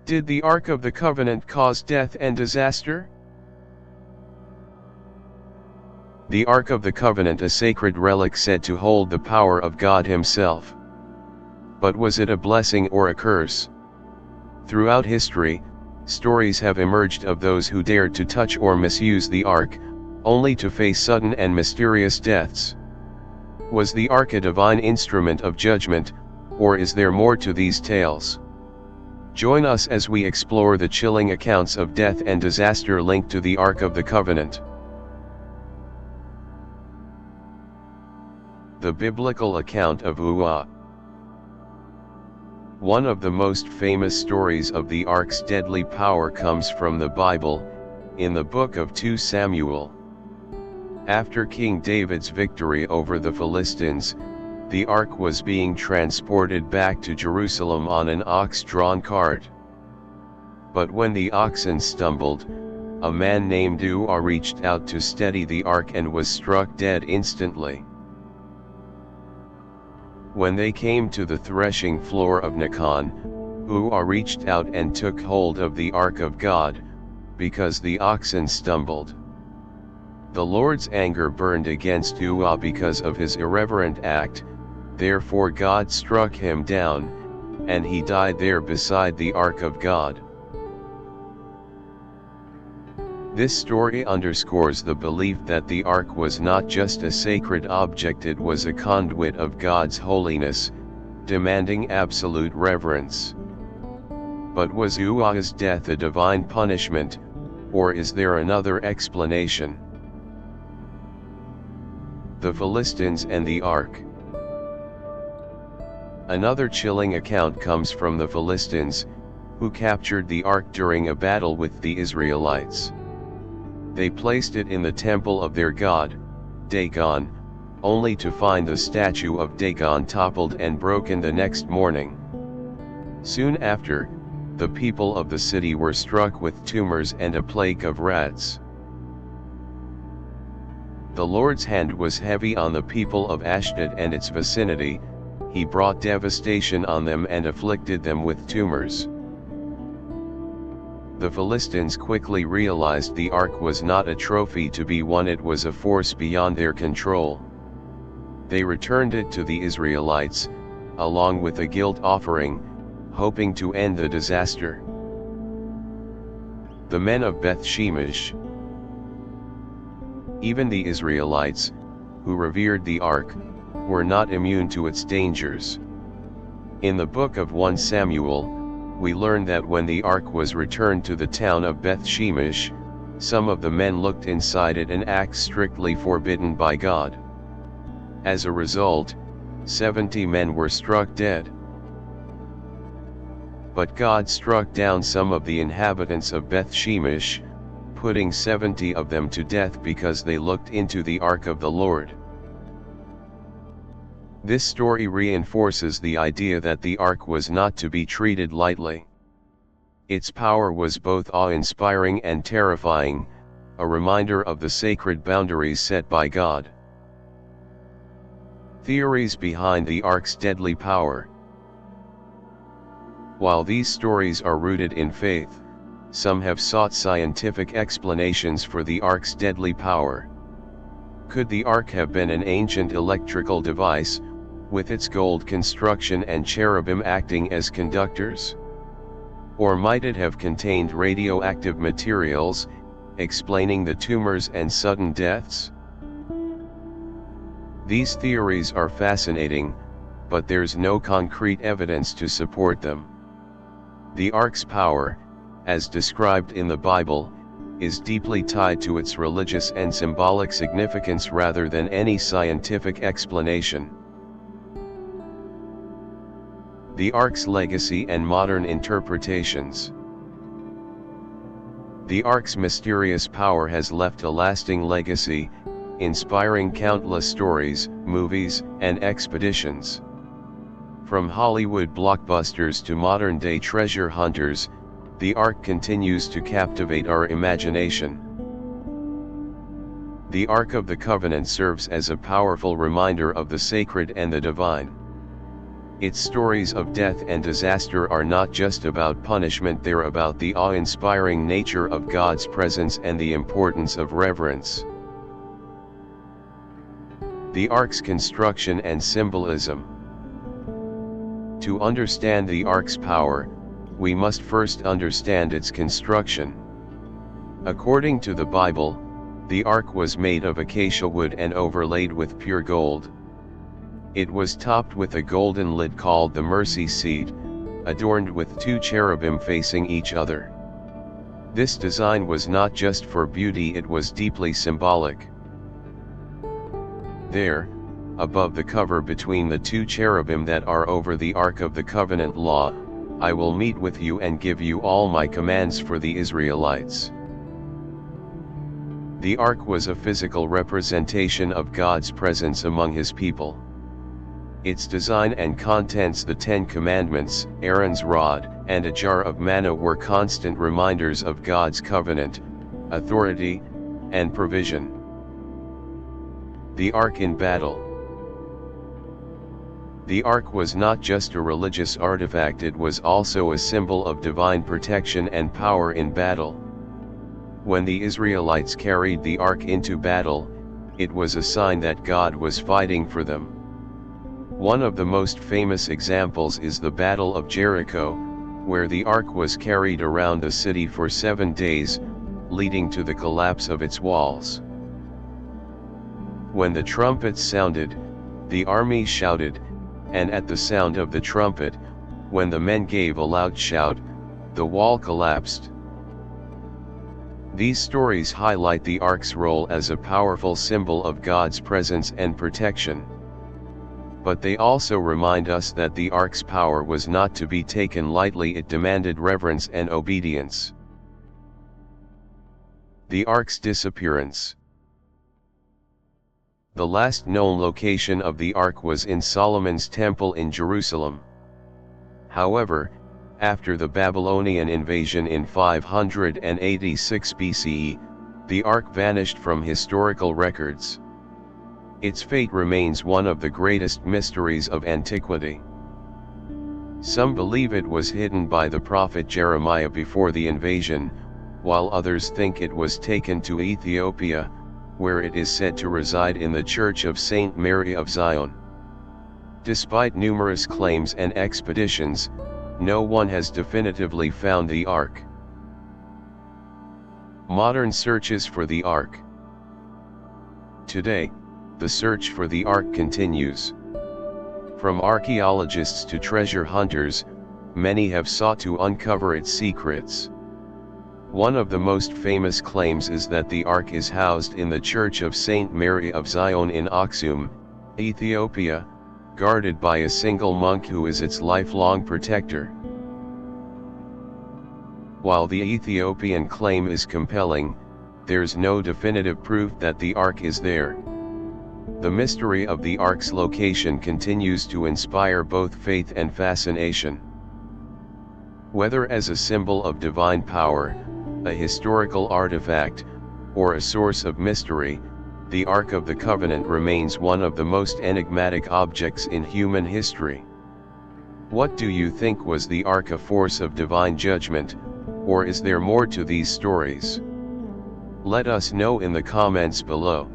Did the Ark of the Covenant cause death and disaster? The Ark of the Covenant, a sacred relic said to hold the power of God Himself. But was it a blessing or a curse? Throughout history, stories have emerged of those who dared to touch or misuse the Ark, only to face sudden and mysterious deaths. Was the Ark a divine instrument of judgment, or is there more to these tales? Join us as we explore the chilling accounts of death and disaster linked to the Ark of the Covenant. The biblical account of Uzzah. One of the most famous stories of the Ark's deadly power comes from the Bible, in the book of 2 Samuel. After King David's victory over the Philistines, the Ark was being transported back to Jerusalem on an ox-drawn cart. But when the oxen stumbled, a man named Uzzah reached out to steady the Ark and was struck dead instantly. When they came to the threshing floor of Nacon, Uzzah reached out and took hold of the Ark of God, because the oxen stumbled. The Lord's anger burned against Uzzah because of his irreverent act, therefore God struck him down, and he died there beside the Ark of God. This story underscores the belief that the Ark was not just a sacred object, it was a conduit of God's holiness, demanding absolute reverence. But was Uzzah's death a divine punishment, or is there another explanation? The Philistines and the Ark. Another chilling account comes from the Philistines, who captured the Ark during a battle with the Israelites. They placed it in the temple of their god, Dagon, only to find the statue of Dagon toppled and broken the next morning. Soon after, the people of the city were struck with tumors and a plague of rats. The Lord's hand was heavy on the people of Ashdod and its vicinity. He brought devastation on them and afflicted them with tumors. The Philistines quickly realized the Ark was not a trophy to be won, it was a force beyond their control. They returned it to the Israelites, along with a guilt offering, hoping to end the disaster. The Men of Beth-Shemesh. Even the Israelites, who revered the Ark, were not immune to its dangers. In the book of 1 Samuel, we learn that when the Ark was returned to the town of Beth-Shemesh, some of the men looked inside it, an act strictly forbidden by God. As a result, 70 men were struck dead. But God struck down some of the inhabitants of Beth-Shemesh, putting 70 of them to death because they looked into the Ark of the Lord. This story reinforces the idea that the Ark was not to be treated lightly. Its power was both awe-inspiring and terrifying, a reminder of the sacred boundaries set by God. Theories behind the Ark's deadly power. While these stories are rooted in faith, some have sought scientific explanations for the Ark's deadly power. Could the Ark have been an ancient electrical device, with its gold construction and cherubim acting as conductors? Or might it have contained radioactive materials, explaining the tumors and sudden deaths? These theories are fascinating, but there's no concrete evidence to support them. The Ark's power, as described in the Bible, is deeply tied to its religious and symbolic significance rather than any scientific explanation. The Ark's legacy and modern interpretations. The Ark's mysterious power has left a lasting legacy, inspiring countless stories, movies, and expeditions. From Hollywood blockbusters to modern-day treasure hunters, the Ark continues to captivate our imagination. The Ark of the Covenant serves as a powerful reminder of the sacred and the divine. Its stories of death and disaster are not just about punishment, they're about the awe-inspiring nature of God's presence and the importance of reverence. The Ark's construction and symbolism. To understand the Ark's power, we must first understand its construction. According to the Bible, the Ark was made of acacia wood and overlaid with pure gold. It was topped with a golden lid called the mercy seat, adorned with 2 cherubim facing each other. This design was not just for beauty, it was deeply symbolic. There, above the cover between the 2 cherubim that are over the Ark of the Covenant law, I will meet with you and give you all my commands for the Israelites. The Ark was a physical representation of God's presence among His people. Its design and contents, the 10 Commandments, Aaron's rod, and a jar of manna, were constant reminders of God's covenant, authority, and provision. The Ark in battle. The Ark was not just a religious artifact, it was also a symbol of divine protection and power in battle. When the Israelites carried the Ark into battle, it was a sign that God was fighting for them. One of the most famous examples is the Battle of Jericho, where the Ark was carried around the city for 7 days, leading to the collapse of its walls. When the trumpets sounded, the army shouted, and at the sound of the trumpet, when the men gave a loud shout, the wall collapsed. These stories highlight the Ark's role as a powerful symbol of God's presence and protection. But they also remind us that the Ark's power was not to be taken lightly, it demanded reverence and obedience. The Ark's disappearance. The last known location of the Ark was in Solomon's Temple in Jerusalem. However, after the Babylonian invasion in 586 BCE, the Ark vanished from historical records. Its fate remains one of the greatest mysteries of antiquity. Some believe it was hidden by the prophet Jeremiah before the invasion, while others think it was taken to Ethiopia, where it is said to reside in the Church of Saint Mary of Zion. Despite numerous claims and expeditions, no one has definitively found the Ark. Modern searches for the Ark. Today, the search for the Ark continues. From archaeologists to treasure hunters, many have sought to uncover its secrets. One of the most famous claims is that the Ark is housed in the Church of Saint Mary of Zion in Aksum, Ethiopia, guarded by a single monk who is its lifelong protector. While the Ethiopian claim is compelling, there's no definitive proof that the Ark is there. The mystery of the Ark's location continues to inspire both faith and fascination. Whether as a symbol of divine power, a historical artifact, or a source of mystery, the Ark of the Covenant remains one of the most enigmatic objects in human history. What do you think? Was the Ark a force of divine judgment, or is there more to these stories? Let us know in the comments below.